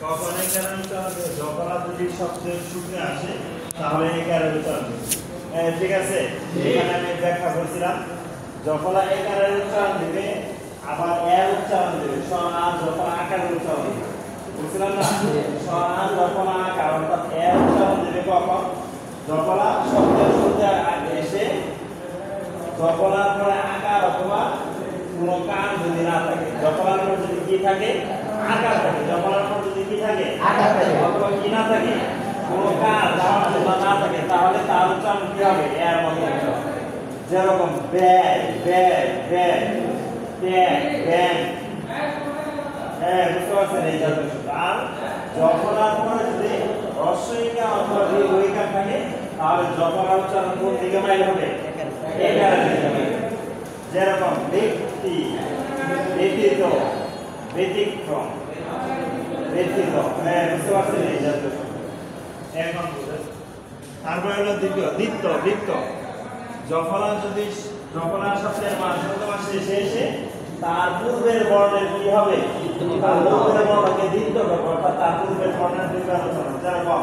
কখন একারের উচ্চারণ হবে? জফলা যদি শব্দের শুরুতে আসে তাহলে একারের উচ্চারণ হবে। ঠিক আছে, এখানে আমি ব্যাখ্যা করছিলাম জফলা একারের উচ্চারণ দিবে, আবার এর উচ্চারণ দিবে, স্বনা জফলা আকারের উচ্চারণ দিবে। বুঝছিলাম না? স্বনা জফলা আকার অর্থাৎ এর উচ্চারণ দিবে কখন? জফলা শব্দের শুরুতে এসে জফলার পরে আকার অথবা কোনো কান যদি না থাকে, জফলার পরে যদি কি থাকে? আকার থাকে। জফলার পরে যদি কি থাকে? আকার থাকে অথবা কি না থাকে? কোনো কান না থাকে, তাহলে তার উচ্চারণ কি হবে? এর মতো হবে। যেরকম bag bag bag bag bag, বুঝতে পারছেন? এই জাতীয় শব্দ। আর জফলার পরে যদি রস্বইকা অথবা দীর্ঘইকা থাকে তাহলে জফলার উচ্চারণ কোন দিকে মাইল হবে? একার দিকে মাইল। যেরকম ব্যক্তি, ব্যতীত, ব্যতিক্রম, ব্যতীত, বুঝতে পারছেন? এই জাতীয় শব্দ। এখন বুঝেন। তারপরে হলো দ্বিতীয়, দ্বিত্ব, দ্বিত্ব। জফলা যদি জফলার শব্দের শেষে এসে তার পূর্বের বর্ণের কি হবে? তার পূর্বের বর্ণকে দ্বিত্ব করবে, অর্থাৎ তার পূর্বের বর্ণের দুইবার উচ্চারণ। যেরকম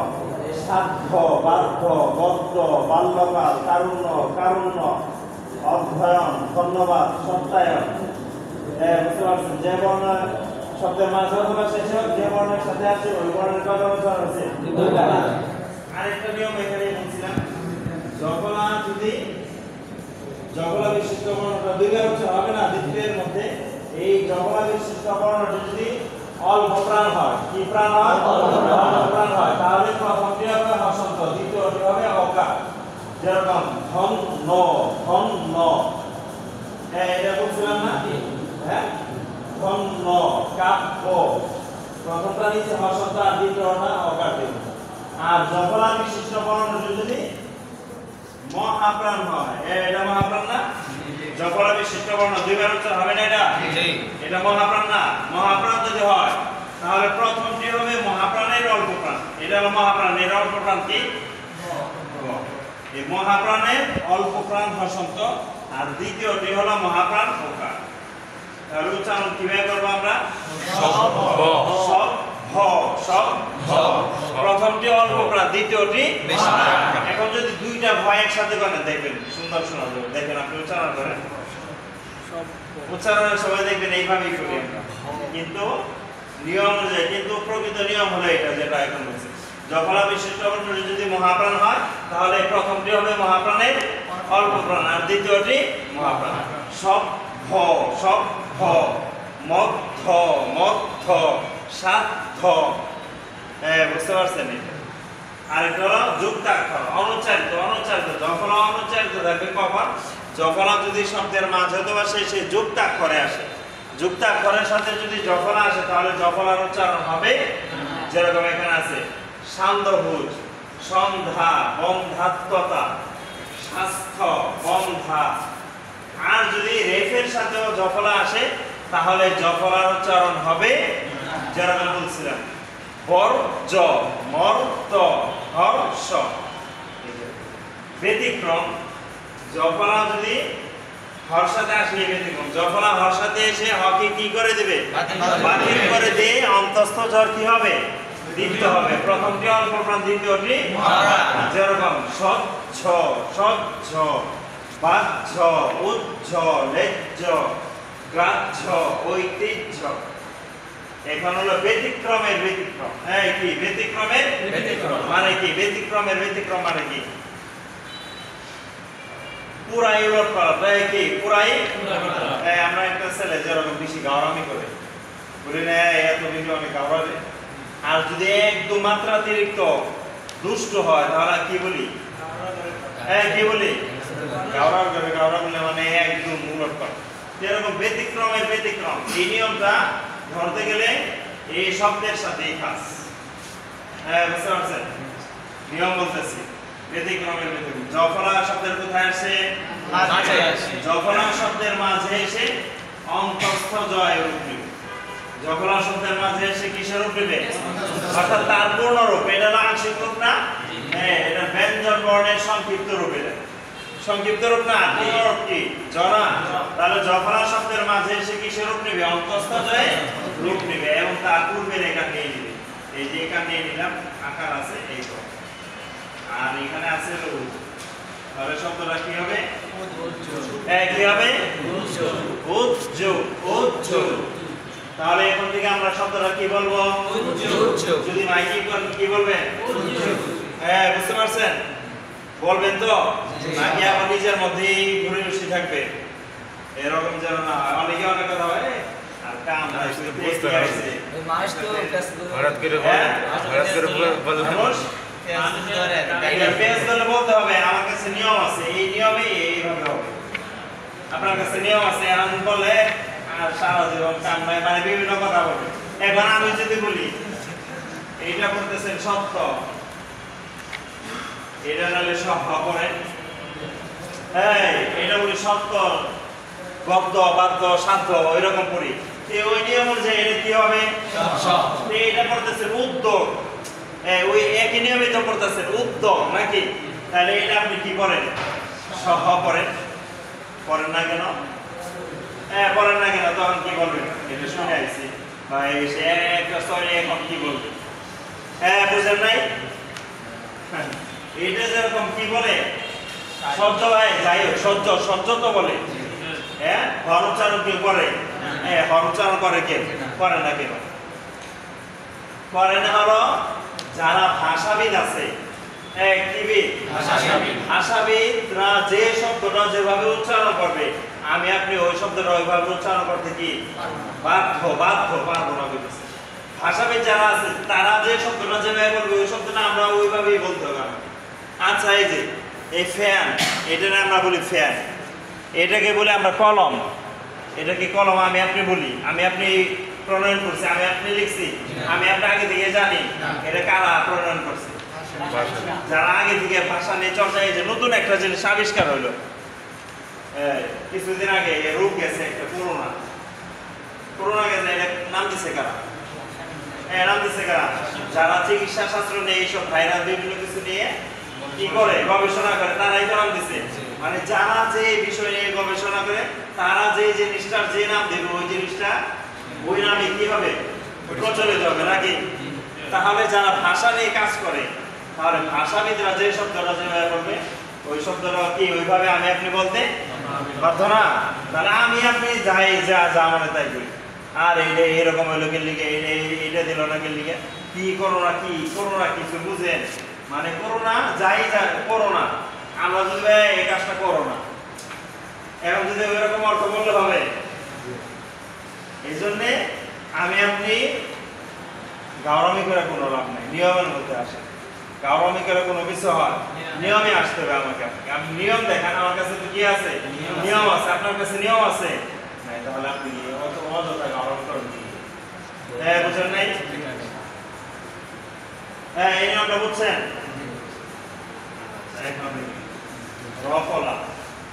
সাধ্য, বাধ্য, বদ্ধ, বাল্যকাল, তারুণ্য, কারুণ্য, অধ্যয়ন, ধন্যবাদ, সত্যায়ন। বুঝতে পারছেন? যে বর্ণ শব্দের মাঝে অথবা শেষে হোক, যে বর্ণের সাথে আছে ওই বর্ণের কত উচ্চারণ আছে? আরেকটা নিয়ম এখানে বলছিলাম, জফলা যদি জফলা বিশিষ্ট বর্ণটা দুইবার উচ্চারণ হবে না দ্বিতীয়ের মধ্যে, এই জফলা বিশিষ্ট বর্ণটা যদি অল্প প্রাণ হয়, কি প্রাণ হয়? অল্প প্রাণ হয়, তাহলে প্রথমটি হবে হসন্ত, দ্বিতীয়টি হবে অকার। যেরকম ধন্য, ধন্য, এটা বলছিলাম না? হ্যাঁ, ধন্য, কাব্য, প্রথমটা নিচে হসন্ত আর দ্বিতীয়টা অকার দেব। আর জফলা বিশিষ্ট বর্ণটা যদি মহাপ্রাণ হয়, এটা মহাপ্রাণ না? জফলা বিশিষ্ট বর্ণ দুইবার উচ্চারণ হবে না? এটা মহাপ্রাণ না? মহাপ্রাণ যদি হয় তাহলে প্রথমটি হবে মহাপ্রাণের অল্প প্রাণ, এটা হলো মহাপ্রাণের অল্প প্রাণ কি? এই মহাপ্রাণের অল্প প্রাণ হসন্ত, আর দ্বিতীয়টি হলো মহাপ্রাণ ওকার। তাহলে উচ্চারণ কিভাবে করবো আমরা? প্রথমটি অল্প প্রাণ, দ্বিতীয়টি বেশি প্রাণ। এখন যদি দুইটা ভয় একসাথে করেন দেখবেন সুন্দর শোনা যাবে। দেখেন আপনি উচ্চারণ করেন, উচ্চারণের সময় দেখবেন এইভাবেই করি আমরা, কিন্তু নিয়ম অনুযায়ী, কিন্তু প্রকৃত নিয়ম হলো এটা যেটা এখন বলছি। জফলা বিশিষ্ট বর্ণটি যদি মহাপ্রাণ হয় তাহলে প্রথমটি হবে মহাপ্রাণের অল্প প্রাণ আর দ্বিতীয়টি মহাপ্রাণ। সভ্য, সভ্য, মধ্য, মধ্য, সাধ্য, বুঝতে পারছেন? এটা আরেকটা হলো যুক্তাক্ষর, অনুচ্চারিত, অনুচ্চারিত। জফলা অনুচ্চারিত থাকবে কখন? জফলা যদি শব্দের মাঝে অথবা শেষে যুক্তাক্ষরে আসে, যুক্তাক্ষরের সাথে যদি জফলা আসে তাহলে জফলার উচ্চারণ হবে যেরকম এখানে আছে সান্ধ্যভুজ, সন্ধ্যা, বন্ধাত্মতা, স্বাস্থ্য, বন্ধা। আর যদি রেফের সাথেও জফলা আসে তাহলে জফলার উচ্চারণ হবে যেরকম বলছিলাম বর্জ, মর্ত, হর্ষ। ব্যতিক্রম, জফলা যদি হর্ষাতে আসলে ব্যতিক্রম, জফলা হর্ষাতে এসে হকে কি করে দেবে? বাতিল করে দিয়ে অন্তস্থ ঝড় কি হবে? দ্বিতীয় হবে। প্রথমটি অল্প প্রাণ, দ্বিতীয়টি যেরকম স্বচ্ছ, স্বচ্ছ, বাহ্য, উজ্জ, লেজ্জ, গ্রাহ্য, ঐতিহ্য। এখন হলো ব্যতিক্রমের ব্যতিক্রম। কি ব্যতিক্রমের ব্যতিক্রম মানে কি? ব্যতিক্রমের ব্যতিক্রম মানে কি? পুরাই উলট পালট। কি পুরাই? আমরা একটা ছেলে যেরকম বেশি গাওরামি করে বলি না এত বেশি অনেক গাওরাবে, আর যদি একদম মাত্রাতিরিক্ত দুষ্ট হয় তাহলে কি বলি? কি বলি? গাওরা করে। গাওরা বলে মানে একদম উলট পালট। যেরকম ব্যতিক্রমের ব্যতিক্রম, এই নিয়মটা ধরতে গেলে এই শব্দের সাথেই খাস। বুঝতে পারছেন? নিয়ম বলতেছি ব্যতিক্রমের ব্যতিক্রম। জফলা শব্দের কোথায় আসে? মাঝে আসে। জফলা শব্দের মাঝে এসে অন্তস্থ জয় রূপ নেবে। জফলা শব্দের মাঝে এসে কিসের রূপ নেবে? অর্থাৎ তার পূর্ণ রূপ। এটা আংশিক রূপ না, এটা ব্যঞ্জন বর্ণের সংক্ষিপ্ত রূপ। এটা সংক্ষিপ্ত রূপ না, পূর্ণ রূপ কি? জনা। তাহলে জফলা শব্দের মাঝে এসে কিসের রূপ নেবে? অন্তস্থ জয় রূপ নেবে এবং তার পূর্বে রেখা নিয়ে নেবে। এই যে এখানে নিয়ে নিলাম আকার আছে এই তো, আর এখানে আছে রূপ, তাহলে শব্দটা কি হবে? কি হবে? উজ্জ্বল। উজ্জ্বল। তাহলে এখন থেকে আমরা শব্দটা কি বলবো? যদি মাইকি করেন কি বলবেন? বুঝতে পারছেন? বলবেন তো নাকি আবার নিজের মধ্যেই ঘুরে বসে থাকবে? এরকম যেন না হয়। অনেকে অনেক কথা হয় আর কাম নাই, হঠাৎ করে বললাম বলতে হবে আমার কাছে নিয়ম আছে, এই নিয়মে এইভাবে হবে। আপনার কাছে নিয়ম আছে, আমি বলে আর সারা জীবন কাম নাই, মানে বিভিন্ন কথা বলবে। এবার আমি যদি বলি এইটা বলতেছেন সত্য, এটা নাহলে সব করেন, এটা বলি সত্য, গদ্য বাদ্য সাধ্য ওইরকম করি, ওই নিয়ম অনুযায়ী এটা কি হবে? এটা করতেছেন উদ্যোগ, ওই একই নিয়মিত করতেছেন উদ্যোগ নাকি? তাহলে এটা আপনি কি করেন? সহ করেন। করেন না কেন? করেন না কেন? তখন কি বলবেন? এটা শুনে আইছি বা এসে একটা সরি এখন কি বলবেন? বুঝেন নাই? এটা যেরকম কি বলে শব্দ হয়, যাই হোক সহ্য সহ্য তো বলে, হর উচ্চারণ কেউ করে? হর উচ্চারণ করে কেউ? করে না কেন? করে না হলো যারা ভাষাবিদ আছে, ভাষাবিদরা যে শব্দটা যেভাবে উচ্চারণ করবে আমি আপনি ওই শব্দটা ওইভাবে উচ্চারণ করতে কি বাধ্য? পারবো না বলতেছে। ভাষাবিদ যারা আছে তারা যে শব্দটা যেভাবে বলবে ওই শব্দটা আমরা ওইভাবেই বলতে হবে আমাকে। আচ্ছা, এই যে এই ফ্যান, এটা আমরা বলি ফ্যান, এটাকে বলে আমরা কলম, এটাকে কলম আমি আপনি বলি, আমি আপনি প্রণয়ন করছি, আমি আপনি লিখছি, আমি আপনি আগে থেকে জানি, এটা কারা প্রণয়ন করছে? যারা আগে থেকে ভাষা নিয়ে চর্চা, এই যে নতুন একটা জিনিস আবিষ্কার হইলো কিছুদিন আগে, রোগ গেছে একটা করোনা গেছে, এটা নাম দিছে কারা? নাম দিছে কারা? যারা চিকিৎসা শাস্ত্র নিয়ে এইসব ভাইরাস বিভিন্ন কিছু নিয়ে কি করে গবেষণা করে, তারাই তো নাম দিছে। মানে যারা যে বিষয় নিয়ে গবেষণা করে তারা যে জিনিসটার যে নাম দেবে ওই জিনিসটা ওই নামে কি হবে? প্রচলিত হবে নাকি? তাহলে যারা ভাষা নিয়ে কাজ করে, তাহলে ভাষাবিদরা যে শব্দটা যেভাবে বলবে ওই শব্দটা কি ওইভাবে আমি আপনি বলতে বাধ্য না? তাহলে আমি আপনি যাই যা মানে তাই বলি। আর এইটা এরকম হইলো কে লিখে, এইটা দিল না কে লিখে, কি করোনা কিছু বুঝেন? মানে করোনা যাই করোনা, আমরা যদি এই কাজটা করো না, এখন যদি ওইরকম অর্থ বললে হবে? এই জন্যে আমি আপনি গাওরামি করে কোনো লাভ নাই, নিয়মের মধ্যে আসে। গাওরামি করে কোনো কিছু হয়, নিয়মে আসতে হবে আমাকে। আপনি নিয়ম দেখান, আমার কাছে তো কি আছে? নিয়ম আছে। আপনার কাছে নিয়ম আছে নাই, তাহলে আপনি অযথা গাওরামি করেন। বুঝলেন নাই? এই নিয়মটা বুঝছেন? রফলা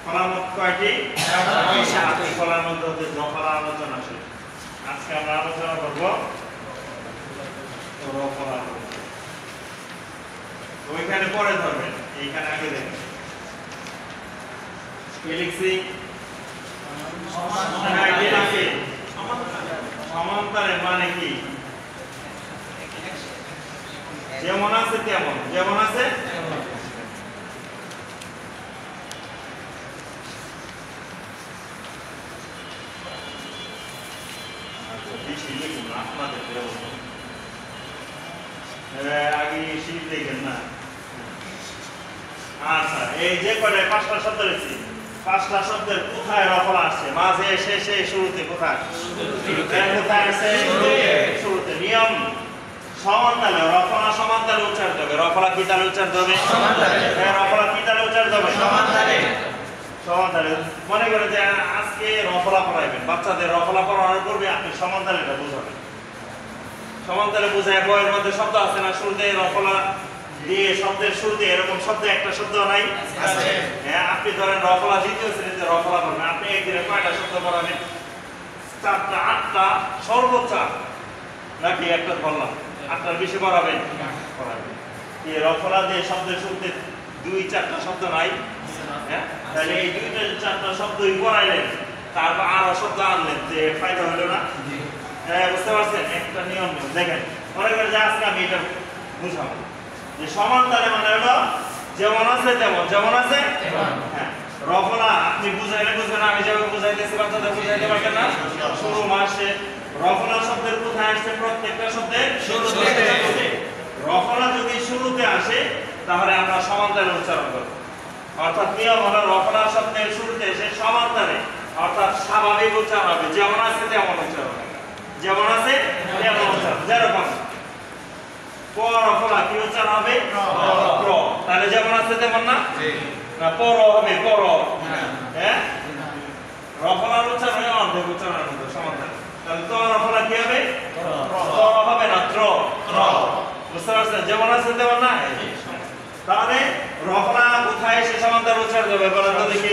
ফলার মধ্যে কয়টি? ফলার মধ্যে হচ্ছে রফলা আলোচনা শেষ। আজকে আমরা আলোচনা করবো রফলা। ওইখানে পরে ধরবেন, এইখানে আগে দেখবেন কি লিখছি? সমান্তরাল মানে কি? যেমন আছে তেমন, যেমন আছে আগে শীত দেখেন না। আচ্ছা, এই যে কয়টা 5টা শব্দ রয়েছে, 5টা শব্দের কোথায় রফলা আসছে? মাঝে, শেষে, শুরুতে? কোথায়? কোথায় আসছে? শুরুতে। নিয়ম সমানতালে, রফলা সমানতালে উচ্চারিত হবে। রফলা কি তালে উচ্চারিত হবে? রফলা কি তালে উচ্চারিত হবে? সমানতালে। মনে করে যে আজকে রফলা পড়াইবেন, বাচ্চাদের রফলা পড়ানোর পূর্বে আপনি সমানতালেটা বুঝাবেন। সমানতালে বুঝায় বইয়ের মধ্যে শব্দ আছে না শুরুতে রফলা দিয়ে, শব্দের শুরুতে এরকম শব্দ একটা শব্দ নাই? আপনি ধরেন রফলা দ্বিতীয় শ্রেণীতে রফলা করবেন, আপনি একদিনে কয়টা শব্দ পড়াবেন? 4টা, 8টা, সর্বোচ্চ নাকি একটা বললাম 8টার বেশি পড়াবেন? এই রফলা দিয়ে শব্দের শুরুতে 2-4টা শব্দ নাই? তাহলে এই 2-4টা শব্দই পড়াইলেন, তারপর আরো শব্দ আনলেন, যে ফায়দা হলো না? বুঝতে পারছেন? একটা নিয়ম দেখেন, মনে করেন যে আজকে আমি এটা বুঝাবো যে সমান তালে মানে হলো যেমন আছে তেমন, যেমন আছে হ্যাঁ রফলা আপনি বুঝাইলে বুঝবেন, আমি যেভাবে বুঝাইতেছি বাচ্চাদের বুঝাইতে পারতেন না। শুরু মাসে রফলা শব্দের কোথায় আসছে? প্রত্যেকটা শব্দের শুরুতে। রফলা যদি শুরুতে আসে তাহলে আমরা সমান তালে উচ্চারণ করব, অর্থাৎ নিয়ম হলো রফলা শব্দের শুরুতে এসে সমান তালে অর্থাৎ স্বাভাবিক উচ্চারণ হবে, যেমন আছে তেমন উচ্চারণ হবে, যেমন আছে তেমন উচ্চারণ। যেরকম প রফলা কি উচ্চারণ হবে? প্র। তাহলে যেমন আছে তেমন না? না পর হবে পর। হ্যাঁ রফলার উচ্চারণ অর্ধেক উচ্চারণের মধ্যে সমান তালে। তাহলে তো রফলা কি হবে? ত্র হবে না ত্র। বুঝতে পারছেন? যেমন আছে তেমন না। তাহলে রফলা কোথায় এসে সমান তালে উচ্চারণ হবে বলেন তো দেখি?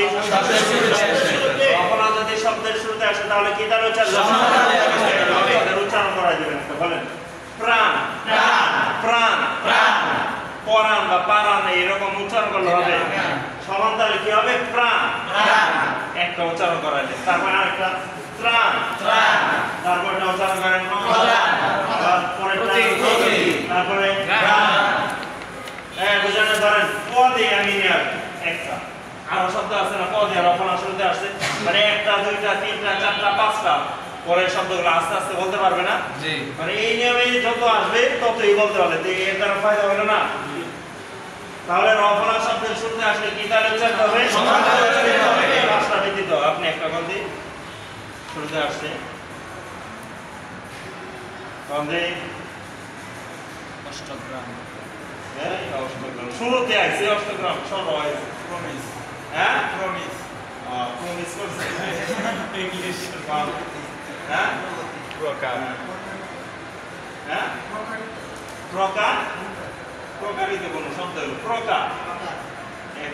রফলা যদি শব্দের শুরুতে আসে তাহলে কি তালে উচ্চারণ হবে? উচ্চারণ করা যাবে না। বলেন প্রাণ প্রাণ প্রাণ, পরাণ বা পারাণ এরকম উচ্চারণ করলে হবে। সমান তালে কি হবে? প্রাণ একটা উচ্চারণ করা যায়। তারপরে আরেকটা ত্রাণ, তারপরে উচ্চারণ করেন তারপরে বুঝানো ধরেন পদে আমি একটা আরো শব্দ আছে না পদে রফলা শুরুতে আসছে, মানে একটা দুইটা তিনটা চারটা পাঁচটা পরের শব্দগুলো আস্তে আস্তে বলতে পারবে না। মানে এই নিয়মে যত আসবে ততই বলতে পারবে, এর দ্বারা ফায়দা হলো না। তাহলে রফলা শব্দের শুরুতে আসলে কি তালে উচ্চারণ হবে? পাঁচটা ব্যতীত আপনি একটা বলতে শুরুতে আসছে অষ্টগ্রাম, শুরুতে আসছে অষ্টগ্রাম সর্ব হয়েছে প্রমিস। হ্যাঁ প্রমিস প্রমিস করছে ইংলিশ। হ্যাঁ প্রকার, হ্যাঁ প্রকার প্রকারিত কোন শব্দ হলো প্রকার।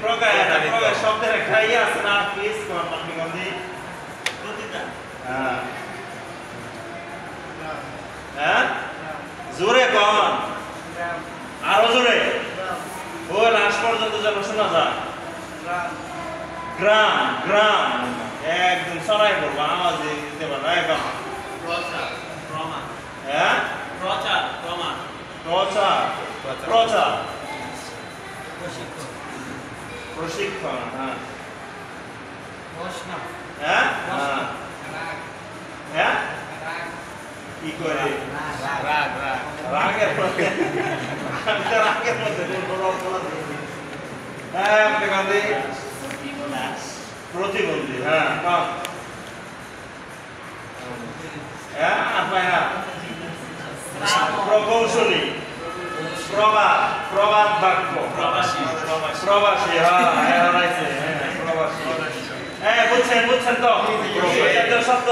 প্রকার প্রকার শব্দের একটা ইয়ে আছে না? প্লিজ কোন আপনি বলতে প্রতিটা। হ্যাঁ হ্যাঁ জোরে কোন, আরো জোরে ও লাশ পর্যন্ত যেন শোনা যায়। গ্রাম গ্রাম একদম সরাই বলবো, আওয়াজ দিতে পারবো একদম। হ্যাঁ প্রচার প্রচার প্রচার প্রশিক্ষণ। হ্যাঁ হ্যাঁ হ্যাঁ কি করে রাগের মধ্যে প্রতিবন্ধী। হ্যাঁ হ্যাঁ প্রকৌশলী, প্রবাদ প্রবাদ বাক্য, প্রবাসী প্রবাসী। হ্যাঁ বুঝছেন বুঝছেন তো শব্দ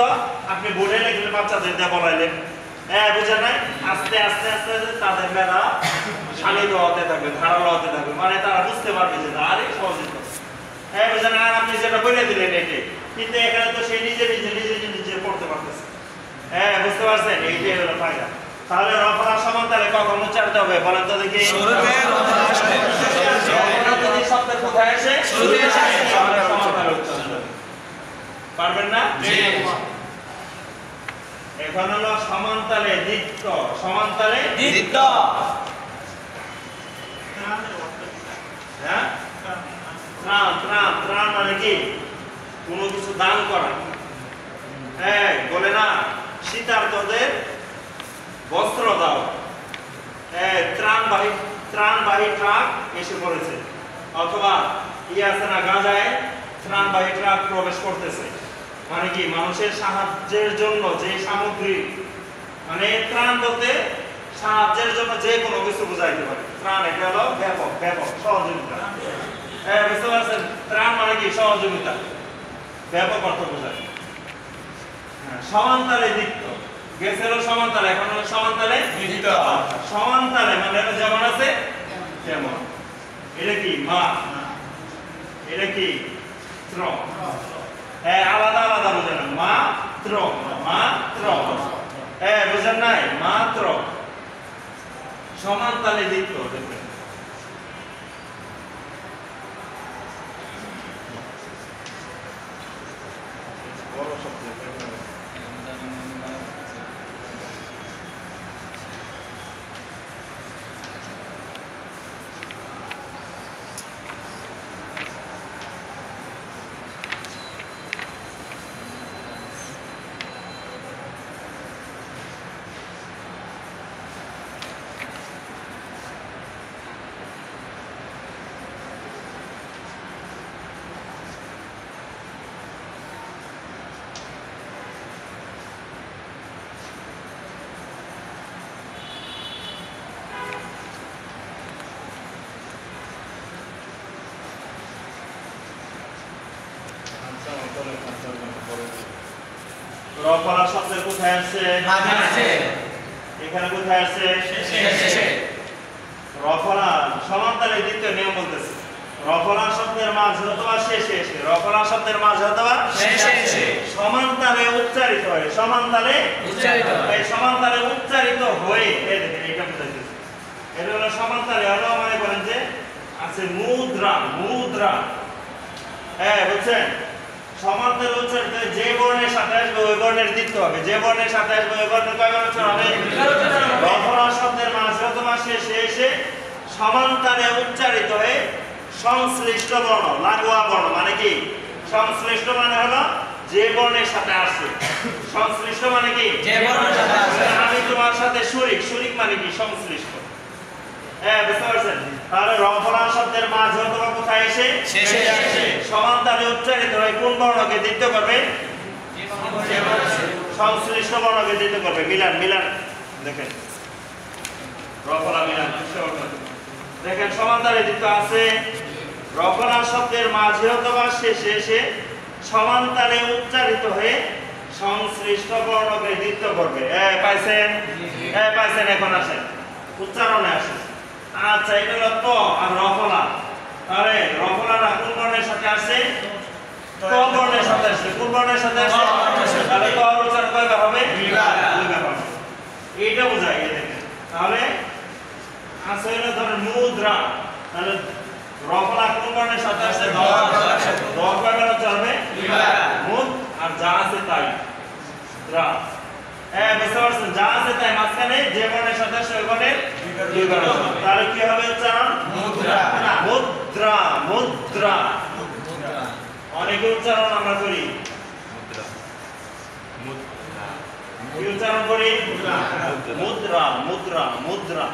আপনি বোর্ডে লিখলে বাচ্চাদের দিয়ে বলাইলেন। হ্যাঁ বুঝেন নাই? আস্তে আস্তে আস্তে তাদের মেধা শালিত হতে থাকবে, ধারালো হতে থাকবে, মানে তারা বুঝতে পারবে যে আরে সহজ। হ্যাঁ বুঝেন? আর আপনি যেটা বলে দিলেন এটি, কিন্তু এখানে তো সে নিজে নিজে নিজে নিজে পড়তে পারতেছে। হ্যাঁ বুঝতে পারছেন? এইটাই হলো ফায়দা। তাহলে রফলা সমান তালে কখন উচ্চারিত হবে বলেন তো দেখি? যদি শব্দের কোথায় আসে তাহলে সমান তালে উচ্চারণ হবে। পারবেন না? এখন হলো সমান তালে দ্বিত্ব। সমান তালে দ্বিত্ব। হ্যাঁ ত্রাণ ত্রাণ ত্রাণ মানে কি? কোনো কিছু দান করা। হ্যাঁ বলে না শীতার্তদের বস্ত্র দাও। ত্রাণবাহী ট্রাক এসে পড়েছে, অথবা আছে না গাজায় ত্রাণবাহী ট্রাক প্রবেশ করতেছে। মানে কি? মানুষের সাহায্যের জন্য যে সামগ্রী, মানে ত্রাণ বলতে সাহায্যের জন্য যে কোনো কিছু বোঝাইতে পারে। ত্রাণ এটা হলো ব্যাপক ব্যাপক সহযোগিতা। হ্যাঁ বুঝতে পারছেন? ত্রাণ মানে কি? সহযোগিতা, ব্যাপক অর্থ বোঝায়। সমান তালে দ্বিত্ব গেছে হলো সমান তালে, এখন হলো সমান তালে দ্বিত্ব। সমান তালে মানে হলো যেমন আছে তেমন। এটা কি? মা, এটা কি? ত্র। হ্যাঁ আলাদা আলাদা বুঝেন না? মাত্র মাত্র। হ্যাঁ বুঝেন নাই? মাত্র সমান তালে দ্বিত্ব। দেখবেন বড় শব্দ রফলা শব্দের কোথায় আসছে? এখানে কোথায় আসছে? রফলা সমান্তরালে দ্বিতীয় নিয়ম বলতেছে। রফলা শব্দের মাঝে অথবা শেষে এসে, রফলা শব্দের মাঝে অথবা শেষে এসে সমান্তরালে উচ্চারিত হয়। সমান্তরালে উচ্চারিত হয়। এই সমান্তরালে উচ্চারিত হয়ে এই দেখেন এটা বুঝাইতেছে। এটা হলো সমান্তরালে হলো মানে বলেন যে আছে মুদ্রা, মুদ্রা। হ্যাঁ বুঝছেন? সমান্তরালে উচ্চারিত যে বর্ণের সাথে আসবে ওই বর্ণের দ্বিতীয় হবে। যে বর্ণের সাথে আসবে ওই বর্ণের কয়বার উচ্চারণ হবে? রফলা শব্দের মাঝে অথবা শেষে এসে সমান্তরালে উচ্চারিত হয়ে সংশ্লিষ্ট বর্ণ, লাগোয়া বর্ণ মানে কি? সংশ্লিষ্ট মানে হলো যে বর্ণের সাথে আসছে। সংশ্লিষ্ট মানে কি? যে বর্ণের সাথে আসছে। আমি তোমার সাথে শরীক, শরীক মানে কি? সংশ্লিষ্ট। হ্যাঁ বুঝতে পারছেন? তাহলে রফলা শব্দের মাঝে অথবা কোথায় এসে শেষে এসে সমান্তরালে উচ্চারিত হয়ে কোন বর্ণকে দ্বিতীয় করবে? সংশ্লিষ্ট বর্ণকে দ্বিতীয় করবে। মিলান, মিলান দেখেন রফলা মিলান দেখেন সমান্তরালে দ্বিতীয় আছে। রফলা শব্দের মাঝে অথবা শেষে এসে সমান্তরালে উচ্চারিত হয়ে সংশ্লিষ্ট বর্ণকে দ্বিতীয় করবে। পাইছেন? পাইছেন? এখন আসেন উচ্চারণে আসেন। আচ্ছা এটা হলো ত আর রফলা। আরে রফলাটা কোন বর্ণের সাথে আসছে? ত বর্ণের সাথে আসছে। কোন বর্ণের সাথে আসছে? তাহলে ত উচ্চারণ কয়বার হবে? দুইবার হবে। এইটা বোঝায় এই দেখেন। তাহলে আছে হলো ধরেন মুদ্রা। তাহলে রফলা কোন বর্ণের সাথে আসছে? দ। দ কয়বার উচ্চারণ হবে? দুইবার। মুদ আর যা আছে তাই দ্রা। বুঝতে পারছেন? যা আছে তাই মাঝখানে যে বর্ণের সাথে আসছে ওই বর্ণের দুইবার। তাহলে কি হবে উচ্চারণ? মুদ্রা, মুদ্রা, মুদ্রা। অনেকে উচ্চারণ আমরা করি কি উচ্চারণ করি? মুদ্রা, মুদ্রা, মুদ্রা।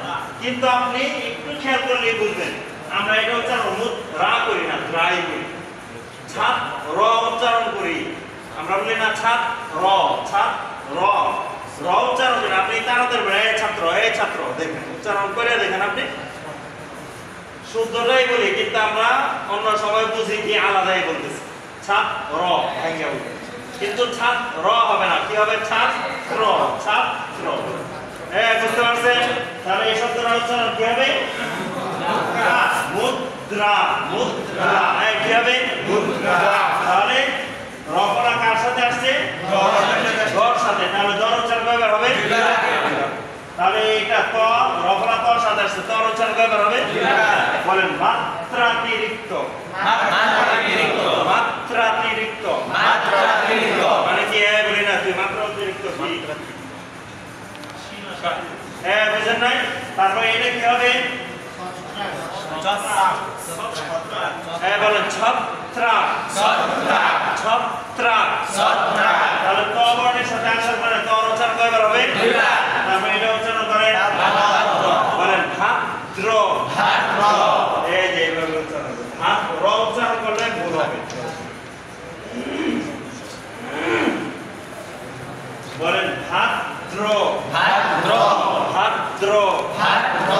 কিন্তু আপনি একটু খেয়াল করলে বুঝবেন আমরা এটা উচ্চারণ মুদ্রা করি না, দ্রাই করি। ছাত র উচ্চারণ করি আমরা, বলি না ছাত র, ছাত র, র উচ্চারণ করি। আপনি তাড়াতাড়ি বলেন এই ছাত্র, এই ছাত্র দেখেন উচ্চারণ করে দেখেন আপনি শুদ্ধটাই বলি, কিন্তু আমরা অন্য সময় বুঝি কি আলাদাই বলতেছি। ছাত র ভেঙে বলি, কিন্তু ছাত র হবে না। কি হবে? ছাত্র, ছাত্র। বুঝতে পারছেন? তাহলে এই শব্দটার উচ্চারণ কি হবে? মুদ্রা, মুদ্রা। কি হবে? মুদ্রা। তাহলে রফলা কার সাথে আসছে? দর সাথে। তাহলে দর উচ্চারণ কয়বার হবে? তাহলে এটা ত, রফলা তর সাথে আসছে, তর উচ্চারণ কয়বার হবে? বলেন মাত্রাতিরিক্ত, মাত্রাতিরিক্ত, মাত্রাতিরিক্ত, মাত্রাতিরিক্ত মানে কি? বলি না তুই মাত্রাতিরিক্ত কি? বুঝেন নাই? তারপরে এটা কি হবে? বলেন ছত্রা, ছত্রা, ছত্রা। তাহলে ত বর্ণের সাথে আসার পরে তর উচ্চারণ কয়বার হবে? তারপরে এটা উচ্চারণ করেন বলেন ভাদ্র, ভাদ্র। এই যে এইভাবে উচ্চারণ করবেন। ভাদ্র উচ্চারণ করলে ভুল হবে। বলেন ভাদ্র, ভাদ্র, ভাদ্র, ভাদ্র।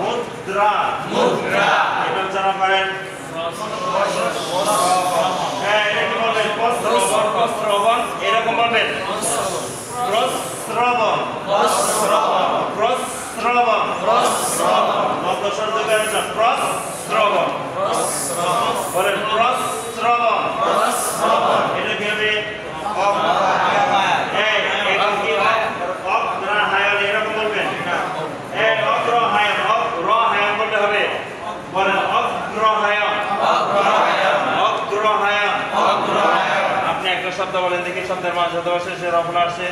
মুদ্রা, মুদ্রা। এটা উচ্চারণ করেন এটা বলবেন প্রস্রবণ, প্রস্রবণ। এরকম বলবেন প্রস্রবণ, প্রস্রবণ, প্রস্রবণ, প্রস্রবণ। মধ্যস্বর যোগের প্রস্রবণ, প্রস্রবণ। বলেন প্রস্রবণ, প্রস্রবণ। এটা কি হবে? অগ্রহায়ণ। এরকম বলবেন অগ্রহায়ণ, অগ্রহায়ণ বলতে হবে। বলেন অগ্রহায়ণ, অগ্রহায়ণ, অগ্রহায়ণ, অগ্রহায়ণ। আপনি একটা শব্দ বলেন দেখি শব্দের মাঝে তো শেষে রফলা আসে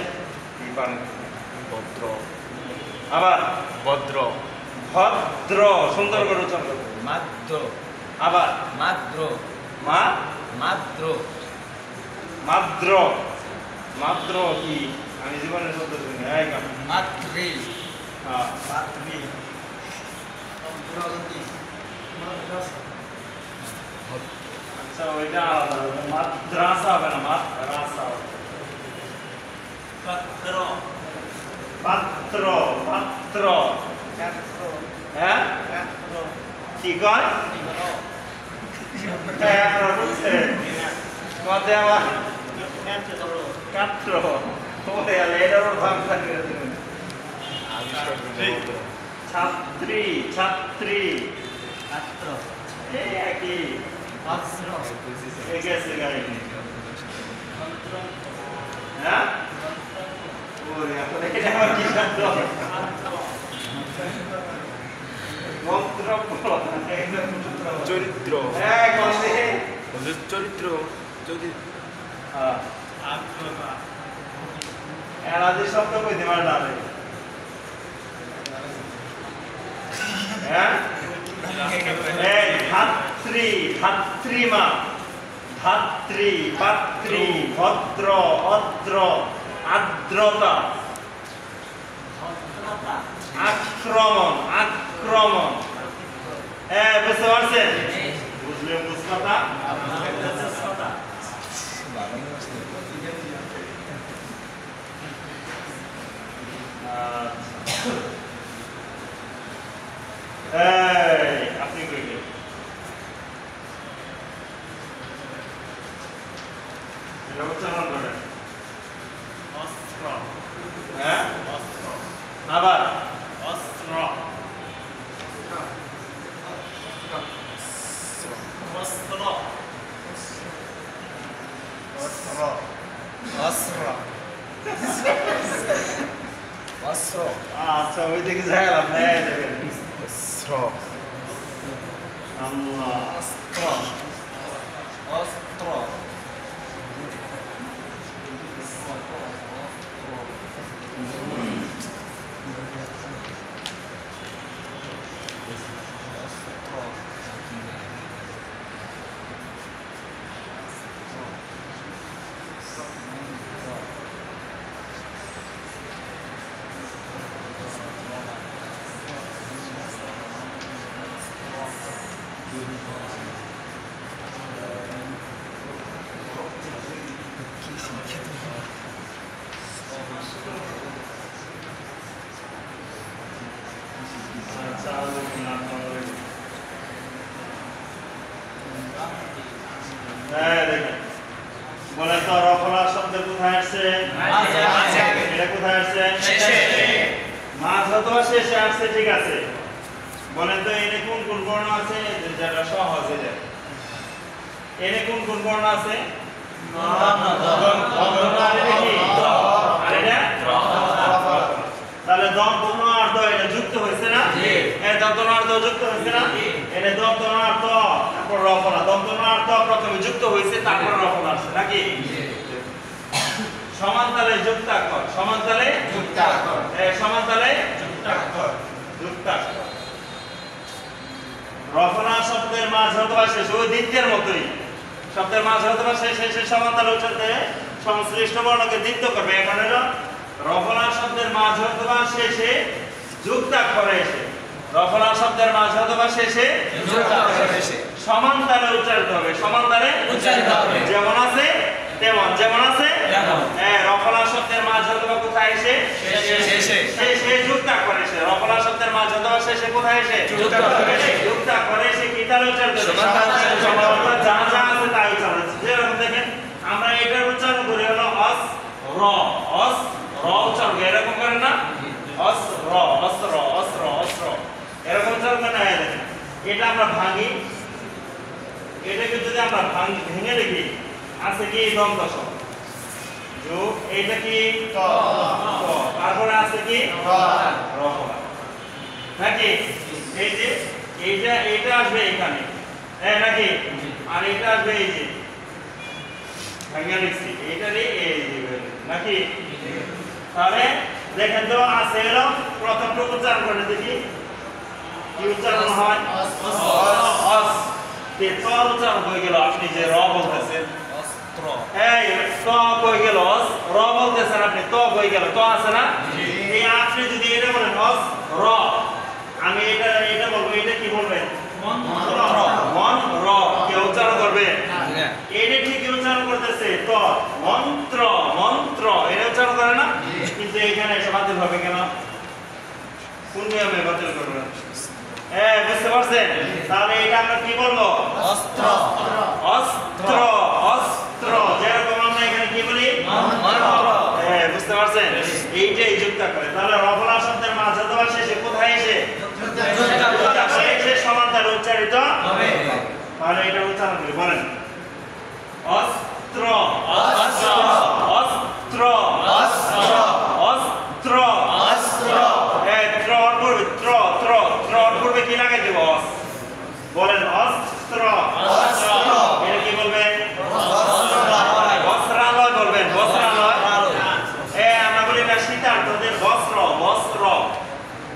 কি পারেন? ভদ্র। আবার ভদ্র, ভদ্র। সুন্দর করে উচ্চারণ করুন। মাদ্র, আবার মাদ্র, মা, মাদ্র, মাদ্র। মাদ্র কি? আমি জীবনের শব্দ শুনি। মাতৃ, হ্যাঁ মাতৃ। আচ্ছা ওইটা আলাদা, মাদ্রাসা হবে না, মাদ্রাসা হবে। পাত্র, পাত্র, পাত্র। হ্যাঁ কি কয়? আপনারা বুঝছেন? কাত্র। ওরে আলে এটার ওর ভাগ থাকে ছাত্রী ছাত্রী ছাত্র এই একই অস্ত্র গেছে গাড়ি হ্যাঁ ওরে এখন এটা আমার কি শব্দ মন্ত্র চরিত্র হ্যাঁ কষ্টে চরিত্র যদি এরা যে শব্দ কইতে পারে না রে হ্যাঁ এই ধাত্রী ধাত্রীমা ধাত্রী পাত্রী ভদ্র অদ্র আর্দ্রতা আক্রমণ আক্রমণ বুঝতে পারছেন বুঝলেন বুঝতে আপনি কইলেন এটা উচ্চারণ করেন অস্ত্র হ্যাঁ আবার অস্ত্র অস্ত্র অস্ত্র অস্ত্র অস্ত্র আচ্ছা ওই দিকে যাইলাম হ্যাঁ দেখেন আল্লাহ অস্ত্র অস্ত্র বলে তো রফলা শব্দ কোথায় আসছে এটা কোথায় আসছে মাঝ অথবা শেষে আসছে ঠিক আছে বলেন তো এনে কোন কোন বর্ণ আছে যেটা সহজ এটা এনে কোন কোন বর্ণ আছে তাহলে দন্তন অর্থ এটা যুক্ত হয়েছে না দন্তন অর্থ যুক্ত হয়েছে না এটা দন্তন অর্থ তারপর রফলা দন্তন অর্থ প্রথমে যুক্ত হয়েছে তারপর রফলা আসছে নাকি সমানতালে যুক্তাক্ষর সমানতালে যুক্তাক্ষর সমানতালে যুক্তাক্ষর যুক্তাক্ষর রফলা শব্দের মাঝ অথবা শেষ ওই দ্বিতীয়ের মতোই শব্দের মাঝ অথবা শেষে সমানতালে উচ্চারণে সংশ্লিষ্ট বর্ণকে দ্বিত্ব করবে এখন হলো রফলা শব্দের মাঝ অথবা শেষে যুক্তাক্ষর এসে রফলা শব্দের মাঝ অথবা শেষে যুক্তাক্ষর এসে সমানতালে উচ্চারিত হবে সমানতালে উচ্চারিত হবে যেমন আছে তেমন যেমন আছে তেমন রফলা শব্দের মাঝ অথবা কোথায় এসে শেষে শেষে যুক্তাক্ষর এসে রফলা শব্দের মাঝ অথবা শেষে কোথায় এসে যুক্তাক্ষর এসে যুক্তাক্ষর এসে কি তালে উচ্চারিত হবে সমানতালে যা যা আছে তাই উচ্চারণ হচ্ছে যেরকম দেখেন আমরা এটার উচ্চারণ করি হলো অস র অস র উচ্চারণ করি এরকম করেন না অস র অস্ত্র অস্ত্র অস্ত্র এরকম উচ্চারণ করেন না দেখেন এটা আমরা ভাঙি এটাকে যদি আমরা ভেঙে দেখি আছে কি দন্ত শব্দ যোগ এইটা কি ত তারপরে আছে কি রফলা নাকি এই যে এইটা আসবে এখানে হ্যাঁ নাকি আর এটা আসবে এই যে ভাঙা লিখছি এইটারই এই যে নাকি তাহলে দেখেন তো আছে হলো প্রথমটুকু উচ্চারণ করে দেখি কি উচ্চারণ হয় অস তে তর উচ্চারণ হয়ে গেল আপনি যে র বলতেছেন অস্ত্র এই ত হয়ে গেল র বলতেছেন আপনি ত হয়ে গেল ত আছে না এই আপনি যদি এটা বলেন অস র আমি এটা বলবো এটা কি বলবেন মন র কে উচ্চারণ করবে এটা ঠিক উচ্চারণ করতেছে ত মন্ত্র মন্ত্র এটা উচ্চারণ করে না কিন্তু এখানে এসে বাতিল হবে কেন কোন নিয়মে বাতিল করবে বুঝতে পারছেন তাহলে এটা আমরা কি বলবো অস্ত্র অস্ত্র অস্ত্র যেরকম আমরা এখানে কি বলি মন্ত্র বুঝতে এইটাই যুক্ত করে। তাহলে রফলা শব্দের মাঝে তো শেষে কোথায় এসে এসে সমান্তরাল উচ্চারিত হবে। তাহলে এটা উচ্চারণ করি, বলেন অস্ত্র অস্ত্র অস্ত্র অস্ত্র অস্ত্র অস্ত্র ত্রর পূর্বে ত্রর পূর্বে কি লাগাই দেব? অস। বলেন অস্ত্র অস্ত্র এটা কি বলবেন? বস্ত্রালয় বস্ত্রালয় বলবেন, বস্ত্রালয়। আমরা বলি না শীতার্থদের বস্ত্র বস্ত্র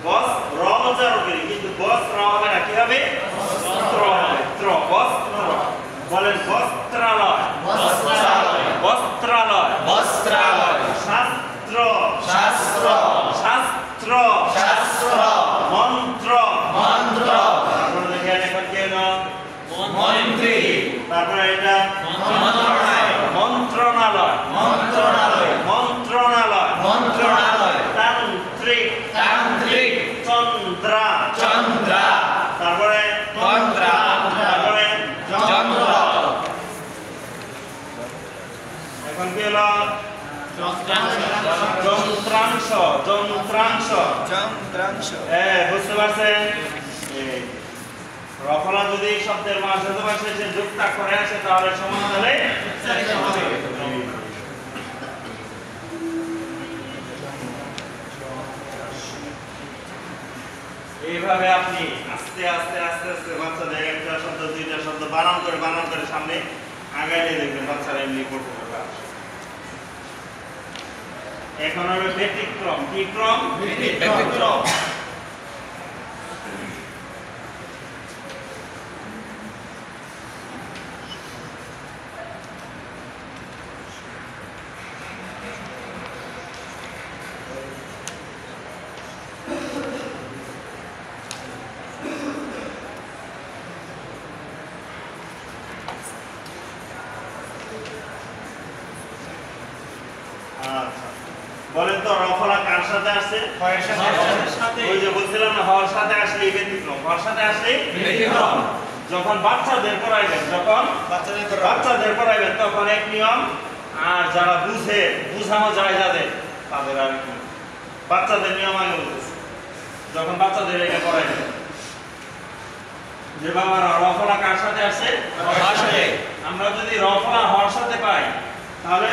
বস্ত্র উচ্চারণ করি, কিন্তু বস্ত্র হবে না, কি হবে? বস্ত্র হবে, ত্র বস্ত্র। বলেন বস্ত্রালয় বস্ত্রালয় বস্ত্রালয় বস্ত্রালয় শাস্ত্র শাস্ত্র শাস্ত্র শাস্ত্র মন্ত্র মন্ত্র তারপরে দেখেন এখন কি হলো? মন্ত্রী তারপরে এটা মন্ত্রণালয় মন্ত্রণালয় মন্ত্রণালয় মন্ত্রণালয় মন্ত্রণালয় তান্ত্রিক তান্ত্রিক চন্দ্রা চন্দ্রা তারপরে তন্ত্রা তারপরে যন্ত্র এখন কি হলো? যন্ত্রাংশ যন্ত্রাংশ যন্ত্রাংশ বুঝতে পারছেন? এই রফলা যদি শব্দের মাঝে তো শেষে যুক্ত করে আসে তাহলে সমান্তরালে এইভাবে আপনি আস্তে আস্তে আস্তে আস্তে বাচ্চাদের একটা শব্দ দুইটা শব্দ বানান করে সামনে আগায় নিয়ে দেখবেন বাচ্চারা এমনি করতে পারবে। এখন হবে ব্যতিক্রম। কি ক্রম? ব্যতিক্রম আচ্ছা, বলেন তো রফলা কার সাথে আসে? হওয়ার সাথে ওই যে বলছিলাম না, হওয়ার সাথে আসলেই ব্যতিক্রম, হওয়ার সাথে আসলেই ব্যতিক্রম যখন বাচ্চাদের পড়াইবেন বাচ্চাদের পড়াইবেন তখন এক নিয়ম, আর যারা বুঝানো যায় যাদের তাদের আর কি বাচ্চাদের নিয়ম আগে বলতেছে। যখন বাচ্চাদের এটা পড়াইবেন যে বাবারা রফলা কার সাথে আসে? হওয়ার সাথে আমরা যদি রফলা হওয়ার সাথে পাই তাহলে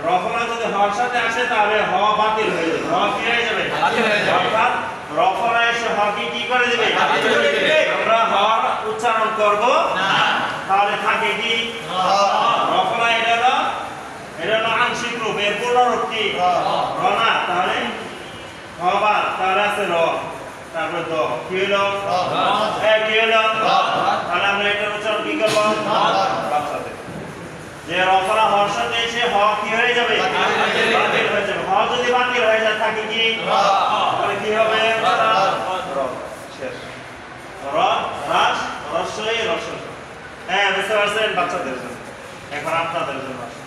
রফলা যদি হওয়ার সাথে আসে তাহলে হ বাতিল হয়ে যাবে, হ কি হয়ে যাবে? বাতিল হয়ে যাবে। অর্থাৎ রফলা এসে হ কি করে দিবে? বাতিল করে দিবে। আমরা হর উচ্চারণ করব না তাহলে থাকে কি? রফলা এটা হলো আংশিক রূপ, এর পূর্ণ রূপ কি? র না, তাহলে হ বা তাহলে আছে র, তারপর দ কি হলো? কি হলো? তাহলে আমরা এটা উচ্চারণ কি করব? বাচ্চাদের যে রফলা হওয়ার সাথে এসে হ কি হয়ে যাবে? বাতিল হয়ে যাবে। হ যদি বাতিল হয়ে যায় থাকে কি? তাহলে কি হবে? র। শেষ। র রাস রস্বই রস্ব। বুঝতে পারছেন? বাচ্চাদের জন্য। এখন আপনাদের জন্য আসে।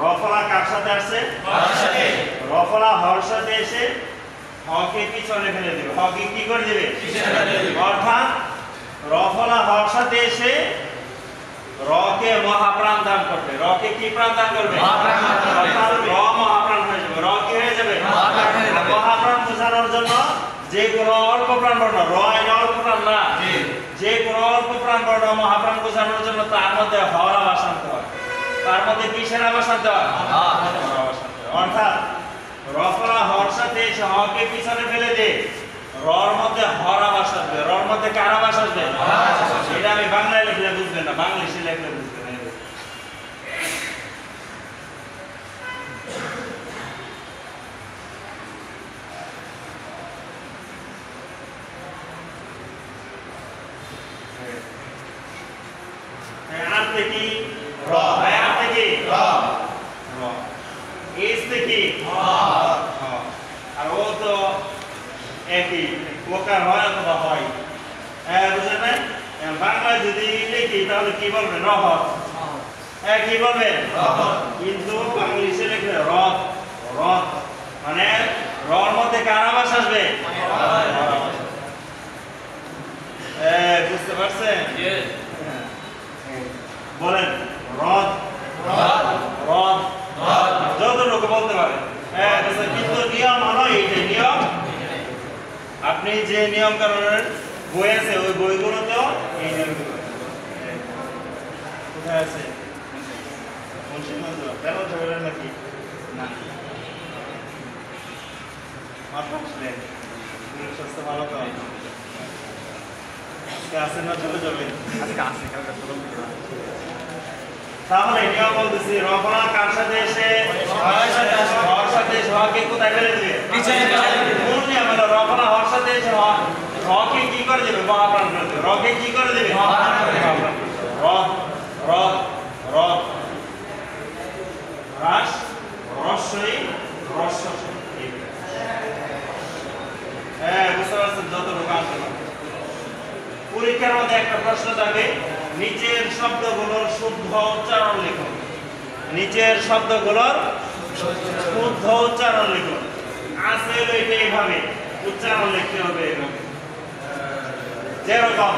রফলা কার সাথে আসছে? হওয়ার সাথে রফলা হওয়ার সাথে এসে হকে পিছনে ফেলে দিবে। হকে কি করে দিবে? পিছনে ফেলে দিবে। অর্থাৎ রফলা হওয়ার সাথে এসে রকে মহাপ্রাণ দান করবে। রকে কি প্রাণ দান করবে? মহাপ্রাণ দান করবে। অর্থাৎ র মহাপ্রাণ হয়ে যাবে। র কি হয়ে যাবে? মহাপ্রাণ হয়ে যাবে। মহাপ্রাণ বোঝানোর জন্য যে কোনো অল্প প্রাণ বর্ণ, র এটা অল্প প্রাণ না, জি। যে কোনো অল্প প্রাণ বর্ণ মহাপ্রাণ বোঝানোর জন্য তার মধ্যে হর আবাস আনতে হয়। তার মধ্যে কিসের আবাস আনতে হয়? হর আবাস আনতে হয়। অর্থাৎ রফলা হর সাথে এসে হকে পিছনে ফেলে দে, রর মধ্যে হর আবাস আসবে। রর মধ্যে কার আবাস আসবে? এটা আমি বাংলায় লিখলে বুঝবেন না, বাংলিশে লিখলে বুঝবেন। আর্থে কি? র। আর্থে কি? র র। এসতে কি? হ আর ও তো একই, ওকার হয় অথবা হয়। বুঝলেন না? বাংলায় যদি লিখি তাহলে কি বলবেন? রহত। কি বলবেন? কিন্তু ইংলিশে লিখলে রথ। রথ মানে রর মধ্যে কার আবাস আসবে? বুঝতে পারছেন? বলেন রথ রথ রথ রথ পারে। হ্যাঁ, কিন্তু নিয়ম হলো এইটাই নিয়ম। আপনি যে নিয়ম কানুনের বই আছে ওই বইগুলোতেও এই নিয়মগুলো কোথায় আছে? মুন্সিগঞ্জ কেন ঝগড়েন নাকি? না, মাত্র আসলেন, স্বাস্থ্য ভালো তো আজকে আসেন না চলে যাবেন? আজকে আসে কালকে চলো। তাহলে নিয়ম বলতেছি, রফনা কার সাথে এসে হর সাথে এসে হকে কোথায় ফেলে দিবে? পিছনে ফেলে দিবে। কোন নিয়ম হলো? রফনা হর সাথে এসে হকে কি করে দেবে? মহাপ্রাণ করে দেবে। রকে কি করে দেবে? মহাপ্রাণ করে দেবে। র র র রাস রস্বই রস্ব। হ্যাঁ, বুঝতে পারছেন? যতটুকু আসে পরীক্ষার মধ্যে একটা প্রশ্ন থাকে, নিচের শব্দগুলোর শুদ্ধ উচ্চারণ লিখুন। নিচের শব্দগুলোর শুদ্ধ উচ্চারণ লিখুন। আছে এটা এইভাবে উচ্চারণ লিখতে হবে এভাবে। যেরকম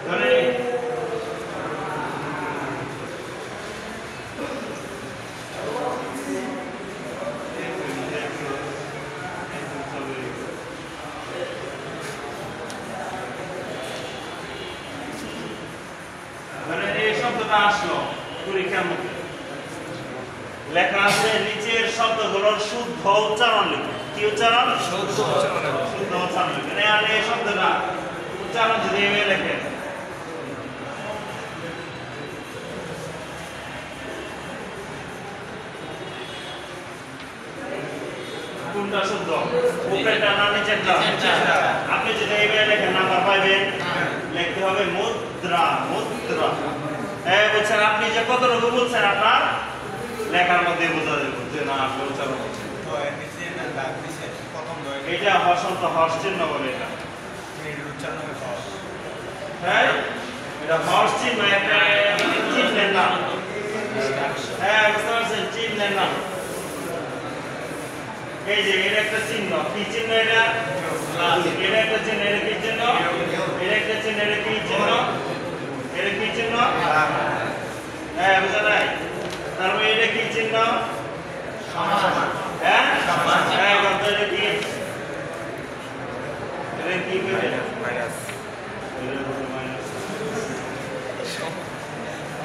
ধরে এই শব্দটা আসলো পরীক্ষার মধ্যে লেখা আছে, নিচের শব্দগুলোর শুদ্ধ উচ্চারণ লিখুন। কি উচ্চারণ? শুদ্ধ উচ্চারণ লিখুন। এই শব্দটা উচ্চারণ যদি এভাবে লেখেন, কোনটা শুদ্ধ? উপরেরটা না নিচেরটা? আপনি যদি এইভাবে লেখেন নাম্বার পাইবেন। লিখতে হবে মুদ্রা, মুদ্রা। হ্যাঁ, বলছেন আপনি যে কতটুকু বলছেন আপনার লেখার মধ্যে বোঝা যাবে যে না আপনি উচ্চারণ করছেন। এটা হসন্ত হর্ষ চিহ্ন বলে এটা। হ্যাঁ, এটা হর্ষ চিহ্ন, একটা চিহ্নের নাম। হ্যাঁ, বুঝতে পারছেন? চিহ্নের নাম। এই যে এর একটা চিহ্ন, কি চিহ্ন এটা? এর একটা চিহ্ন, এর কি চিহ্ন? এর একটা চিহ্ন, এর কি চিহ্ন? এর কি চিহ্ন? হ্যাঁ, বুঝা নাই? তারপরে এটা কি চিহ্ন? হ্যাঁ, হ্যাঁ, এটা কি? এটা কি করে?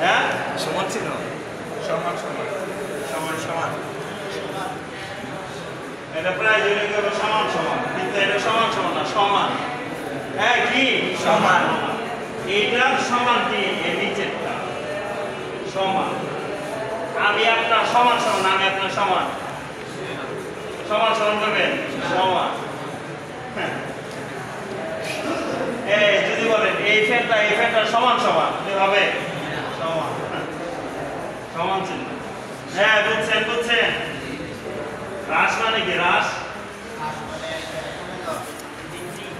হ্যাঁ, সমান ছিল। সমান সমান সমান সমান। এটা প্রায় জন্য হবে সমান সমান, কিন্তু এটা সমান সমান না, সমান। হ্যাঁ, কি সমান। এইটার সমান কি? এর নিচেরটা সমান। আমি আপনার সমান সমান, আমি আপনার সমান সমান সমান করবেন সমান। হ্যাঁ। এই যদি বলেন এই ফ্যানটা সমান সমান, কি হবে? সমান। সমান চিহ্ন। হ্যাঁ, বুঝছেন বুঝছেন? হ্রাস মানে কি? হ্রাস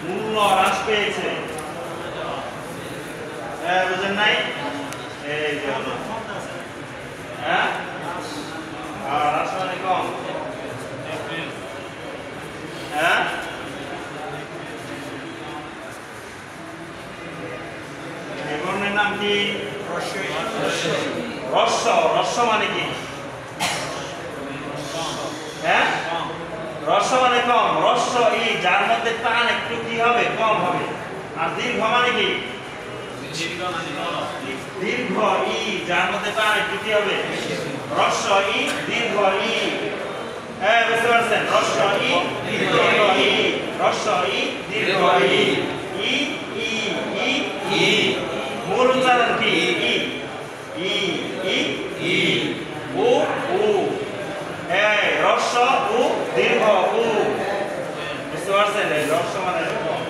মূল্য হ্রাস পেয়েছে। হ্যাঁ, বুঝেন নাই? এই যে হলো। হ্যাঁ, আর হ্রাস মানে কম। হ্যাঁ, এই বর্ণের নাম কি? রস্য। রস্য মানে কি? হ্যাঁ, রস্য মানে কম। রস্য ই, যার মধ্যে টান একটু কি হবে? কম হবে। আর দীর্ঘ মানে কি? দীর্ঘ ই, যার মধ্যে টান একটু কি হবে? রস্য ই, দীর্ঘ ই। হ্যাঁ, বুঝতে পারছেন? রস্য ই, দীর্ঘ ই। রস্য ই, দীর্ঘ ই। ই ই ই ই। মূল উচ্চারণ কি? ই ই ই ই। উ উ। হ্যাঁ, রস্য উ, দীর্ঘ উ। বুঝতে পারছেন? এই রস্য মানে এরকম।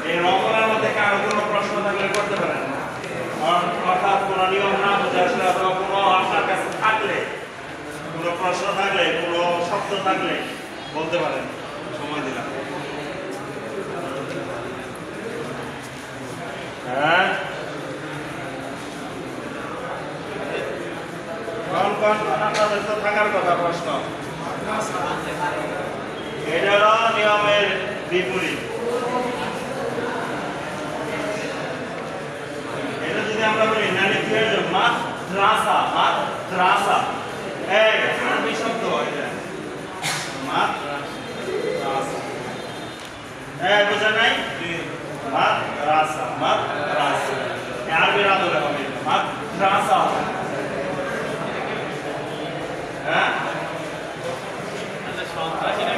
এই রমনার মধ্যে কারো কোনো প্রশ্ন থাকলে করতে পারেন। অর্থাৎ কোনো নিয়ম না বুঝে আসলে অথবা কোনো আপনার কাছে থাকলে, কোনো প্রশ্ন থাকলে, কোনো শব্দ থাকলে বলতে পারেন। সময় দিলাম। হ্যাঁ, কোন আপনাদের তো থাকার কথা প্রশ্ন। এটা হলো নিয়মের বিপরীত। এটা যদি আমরা বলি নানি কি হয়ে যাবে? মাত্র মাদ্রাসা মাদ্রাসা এই আরবি শব্দ এটা মাদ্রাসা এই বুঝা নাই মাদ্রাসা মাদ্রাসা আরবি রাদলে হবে মাদ্রাসা হ্যাঁ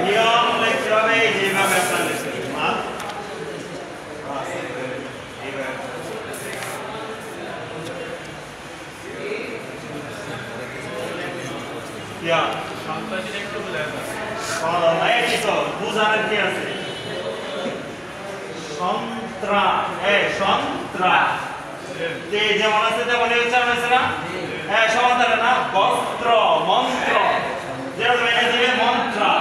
নিয়ম লিখতে হবে যেভাবে আপনারা লিখছেন Ya. সন্ত্রাসী একটু বলে Kalau lain itu, buzaran dia sih. Sontra, sontra. Di zaman itu dia mana ucapan sana? Sontra na, bostro, montro. Dia tu mana dia mantra.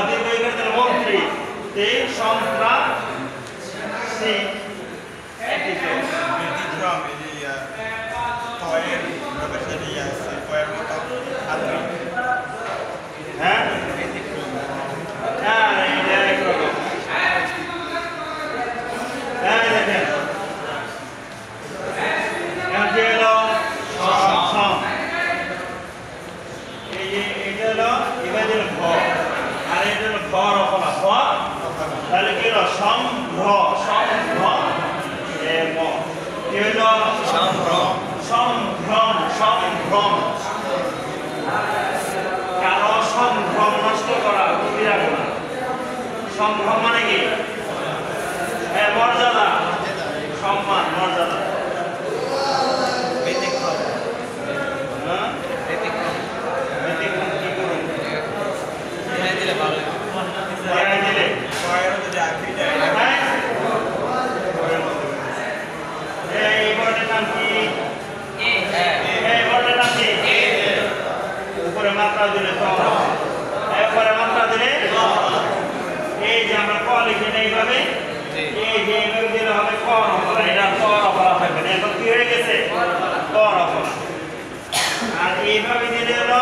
Dia tu ikan tu montri. Di sontra, si. ব্যতিক্রম এই যে কয়ের প্রফেশনে আছে কয়ের মতো আত্মা Hah? Nah, ini dia ekor. Nah, ini dia. Yang dia lo, som. Ini lo, ini dia lo bho. Ada dia lo bho apa lah bho? Lalu kita lo som bho. Mo. Ini lo som bho. কারো সম্ভ্রম নষ্ট করা বিরাট না সম্ভ্রম মানে কি মর্যাদা সম্মান মর্যাদা ব্যতিক্রম ব্যতিক্রম কি করুন দিলে ভালো দিলে কয়ের যদি আঁকি যায় এই বর্ণের নাম কি এই বর্ণের নাম কি উপরে মাত্রা দিলে তো এরপরে মাত্রা দিলে এই যে আমরা ক লিখে নেই এইভাবে এই যে এইভাবে দিলে হবে ক অপরা এটা ক অপরা থাকবে না এখন কি হয়ে গেছে ক অপরা আর এইভাবে দিলে হলো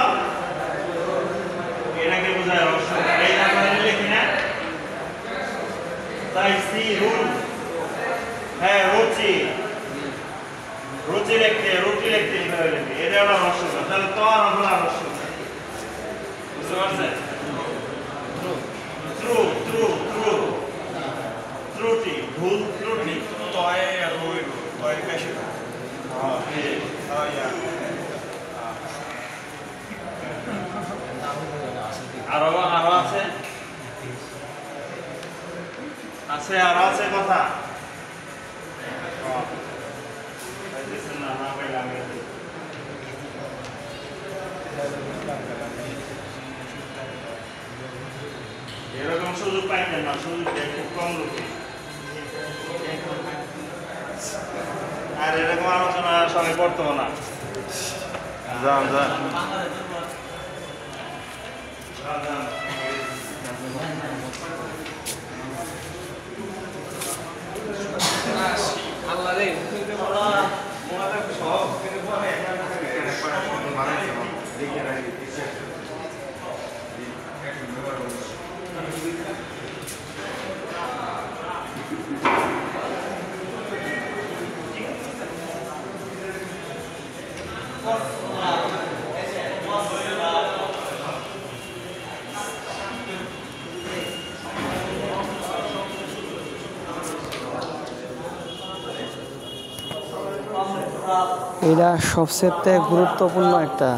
এটাকে বোঝায় রহস্য এই আমরা লিখি না তাই সি রুল রুচি রুচি লিখতে রুটি লিখতে এইভাবে লিখতে এটা হলো রহস্য তাহলে তো অপরা রহস্য বুঝতে পারছেন ত্রুটি ভুল ত্রুটি তয় আর ওই তয় বেশি আরো আছে আছে আরো আছে কথা না পাইলাম এরকম সুযোগ পাইতেন না সুযোগ খুব কম লোকে আর এরকম আলোচনা সবাই করতো না যান যান আল্লাহ রে এটা সবচেয়ে গুরুত্বপূর্ণ একটা